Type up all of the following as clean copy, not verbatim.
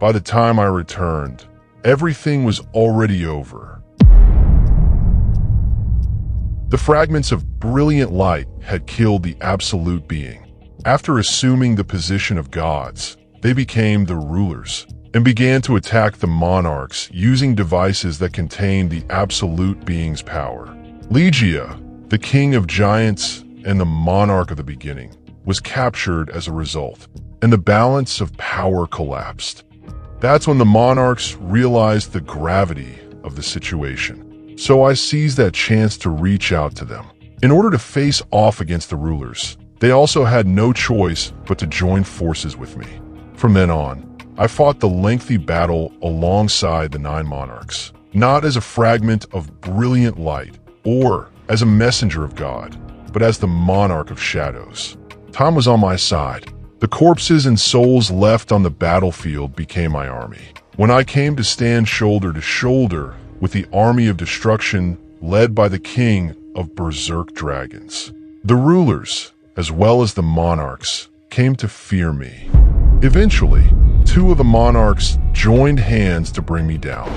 By the time I returned, everything was already over. The fragments of brilliant light had killed the absolute being. After assuming the position of gods, they became the rulers and began to attack the monarchs using devices that contained the absolute being's power. Legia, the king of giants and the monarch of the beginning, was captured as a result, and the balance of power collapsed. That's when the monarchs realized the gravity of the situation. So I seized that chance to reach out to them. In order to face off against the rulers, they also had no choice but to join forces with me. From then on, I fought the lengthy battle alongside the 9 monarchs, not as a fragment of brilliant light or as a messenger of God, but as the monarch of shadows. Time was on my side. The corpses and souls left on the battlefield became my army. When I came to stand shoulder to shoulder with the army of destruction led by the king of berserk dragons, the rulers, as well as the monarchs, came to fear me. Eventually, 2 of the monarchs joined hands to bring me down.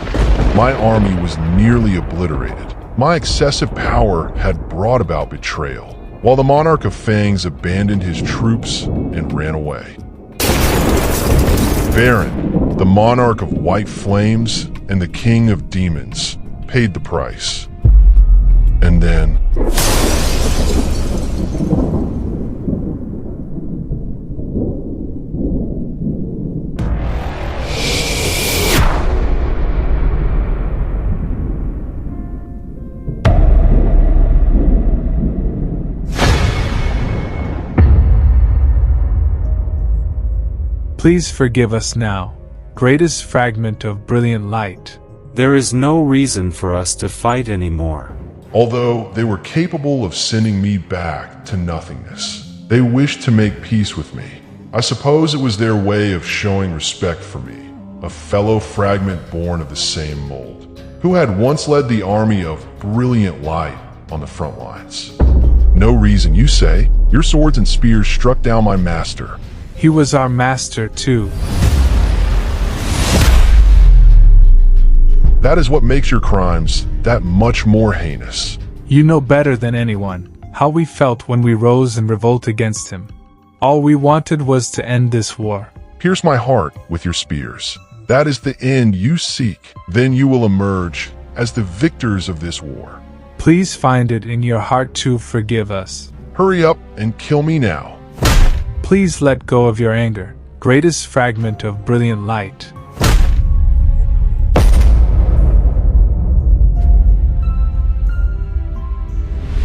My army was nearly obliterated. My excessive power had brought about betrayal, while the monarch of Fangs abandoned his troops and ran away. Baron, the monarch of white flames and the king of demons, paid the price. And then... Please forgive us now, greatest fragment of brilliant light. There is no reason for us to fight anymore. Although they were capable of sending me back to nothingness, they wished to make peace with me. I suppose it was their way of showing respect for me, a fellow fragment born of the same mold, who had once led the army of brilliant light on the front lines. No reason, you say? Your swords and spears struck down my master. He was our master too. That is what makes your crimes that much more heinous. You know better than anyone how we felt when we rose in revolt against him. All we wanted was to end this war. Pierce my heart with your spears. That is the end you seek. Then you will emerge as the victors of this war. Please find it in your heart to forgive us. Hurry up and kill me now. Please let go of your anger, greatest fragment of brilliant light.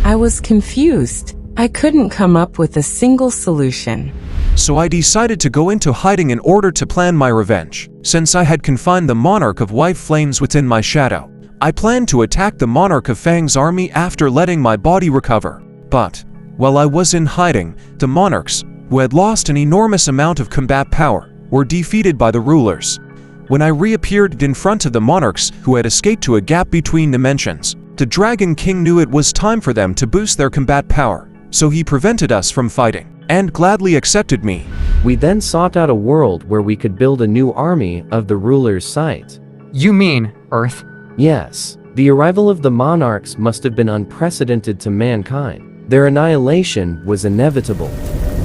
I was confused. I couldn't come up with a single solution. So I decided to go into hiding in order to plan my revenge. Since I had confined the monarch of white flames within my shadow, I planned to attack the monarch of Fang's army after letting my body recover. But, while I was in hiding, the monarchs, who had lost an enormous amount of combat power, were defeated by the rulers. When I reappeared in front of the monarchs who had escaped to a gap between dimensions, the Dragon King knew it was time for them to boost their combat power, so he prevented us from fighting, and gladly accepted me. We then sought out a world where we could build a new army of the ruler's sight. You mean Earth? Yes. The arrival of the monarchs must have been unprecedented to mankind. Their annihilation was inevitable.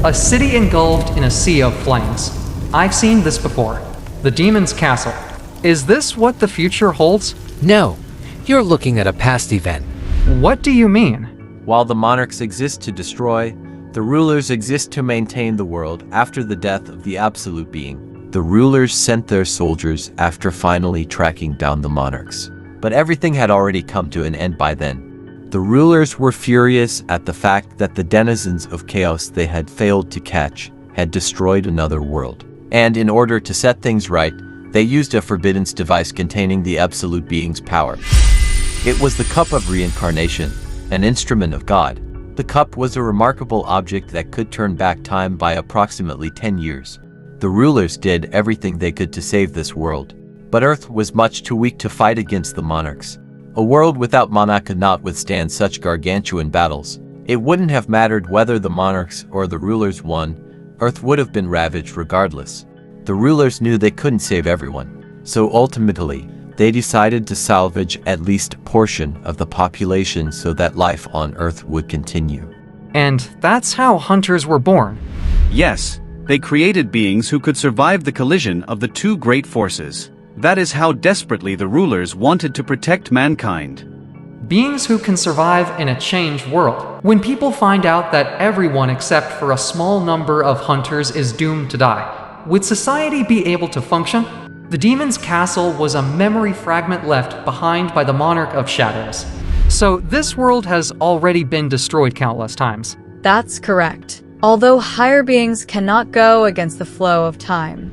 A city engulfed in a sea of flames. I've seen this before. The Demon's Castle. Is this what the future holds? No, you're looking at a past event. What do you mean? While the monarchs exist to destroy, the rulers exist to maintain the world after the death of the absolute being. The rulers sent their soldiers after finally tracking down the monarchs. But everything had already come to an end by then. The rulers were furious at the fact that the denizens of chaos they had failed to catch had destroyed another world. And in order to set things right, they used a forbiddance device containing the absolute being's power. It was the Cup of Reincarnation, an instrument of God. The cup was a remarkable object that could turn back time by approximately 10 years. The rulers did everything they could to save this world. But Earth was much too weak to fight against the monarchs. A world without mana could not withstand such gargantuan battles. It wouldn't have mattered whether the monarchs or the rulers won. Earth would have been ravaged regardless. The rulers knew they couldn't save everyone, so ultimately, they decided to salvage at least a portion of the population so that life on Earth would continue. And that's how hunters were born. Yes, they created beings who could survive the collision of the two great forces. That is how desperately the rulers wanted to protect mankind. Beings who can survive in a changed world. When people find out that everyone except for a small number of hunters is doomed to die, would society be able to function? The demon's castle was a memory fragment left behind by the monarch of shadows. So this world has already been destroyed countless times. That's correct. Although higher beings cannot go against the flow of time.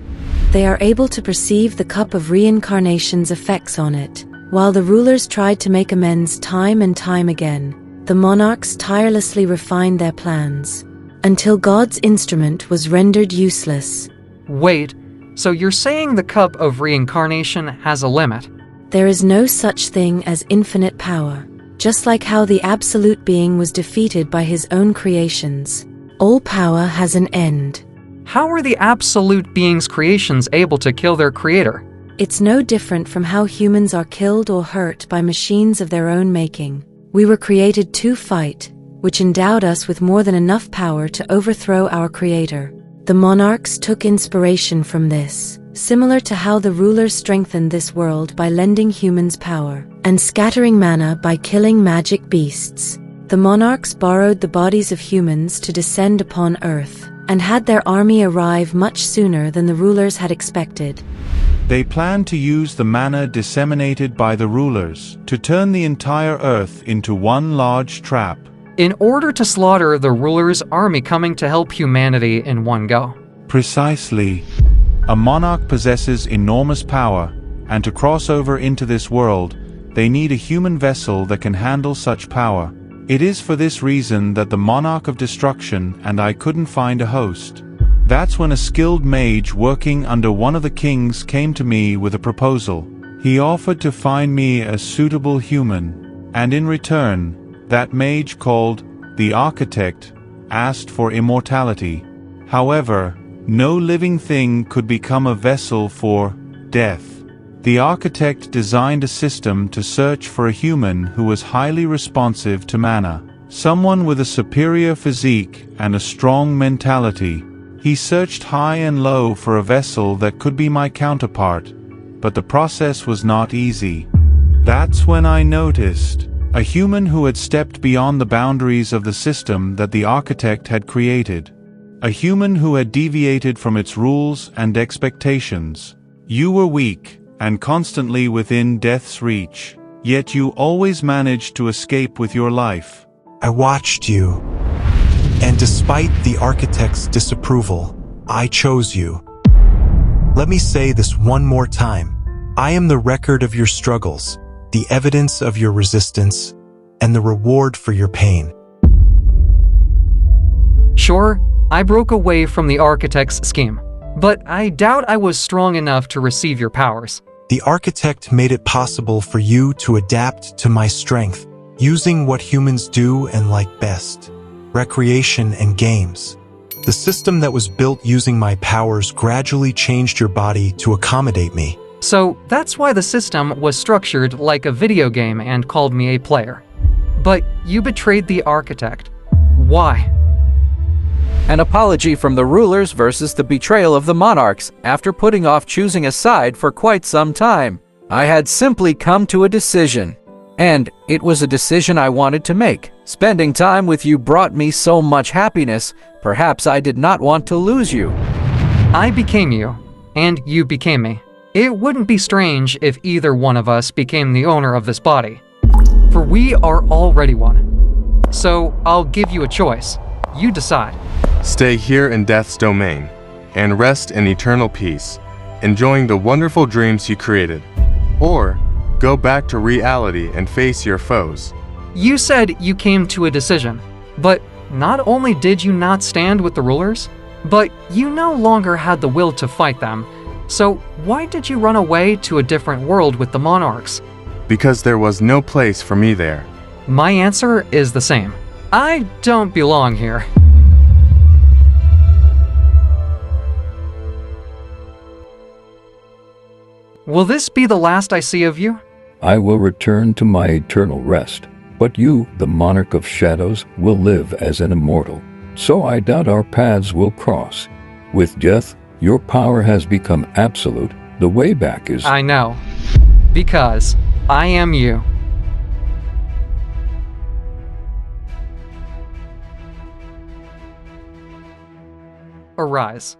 They are able to perceive the cup of reincarnation's effects on it. While the rulers tried to make amends time and time again, the monarchs tirelessly refined their plans, until God's instrument was rendered useless. Wait, so you're saying the cup of reincarnation has a limit? There is no such thing as infinite power. Just like how the absolute being was defeated by his own creations, all power has an end. How are the absolute being's creations able to kill their creator? It's no different from how humans are killed or hurt by machines of their own making. We were created to fight, which endowed us with more than enough power to overthrow our creator. The monarchs took inspiration from this, similar to how the rulers strengthened this world by lending humans power, and scattering mana by killing magic beasts. The monarchs borrowed the bodies of humans to descend upon Earth, and had their army arrive much sooner than the rulers had expected. They planned to use the mana disseminated by the rulers to turn the entire Earth into one large trap. In order to slaughter the ruler's army coming to help humanity in one go. Precisely. A monarch possesses enormous power, and to cross over into this world, they need a human vessel that can handle such power. It is for this reason that the monarch of destruction and I couldn't find a host. That's when a skilled mage working under one of the kings came to me with a proposal. He offered to find me a suitable human, and in return, that mage, called the architect, asked for immortality. However, no living thing could become a vessel for death. The architect designed a system to search for a human who was highly responsive to mana, someone with a superior physique and a strong mentality. He searched high and low for a vessel that could be my counterpart, but the process was not easy. That's when I noticed a human who had stepped beyond the boundaries of the system that the architect had created. A human who had deviated from its rules and expectations. You were weak, and constantly within death's reach, yet you always managed to escape with your life. I watched you, and despite the architect's disapproval, I chose you. Let me say this one more time. I am the record of your struggles, the evidence of your resistance, and the reward for your pain. Sure, I broke away from the architect's scheme, but I doubt I was strong enough to receive your powers. The architect made it possible for you to adapt to my strength, using what humans do and like best, recreation and games. The system that was built using my powers gradually changed your body to accommodate me. So that's why the system was structured like a video game and called me a player. But you betrayed the architect. Why? An apology from the rulers versus the betrayal of the monarchs after putting off choosing a side for quite some time. I had simply come to a decision. And it was a decision I wanted to make. Spending time with you brought me so much happiness, perhaps I did not want to lose you. I became you, and you became me. It wouldn't be strange if either one of us became the owner of this body. For we are already one. So I'll give you a choice. You decide. Stay here in Death's domain, and rest in eternal peace, enjoying the wonderful dreams you created. Or go back to reality and face your foes. You said you came to a decision, but not only did you not stand with the rulers, but you no longer had the will to fight them. So why did you run away to a different world with the monarchs? Because there was no place for me there. My answer is the same. I don't belong here. Will this be the last I see of you? I will return to my eternal rest, but you, the monarch of shadows, will live as an immortal. So I doubt our paths will cross. With death, your power has become absolute. The way back is... I know. Because I am you. Arise.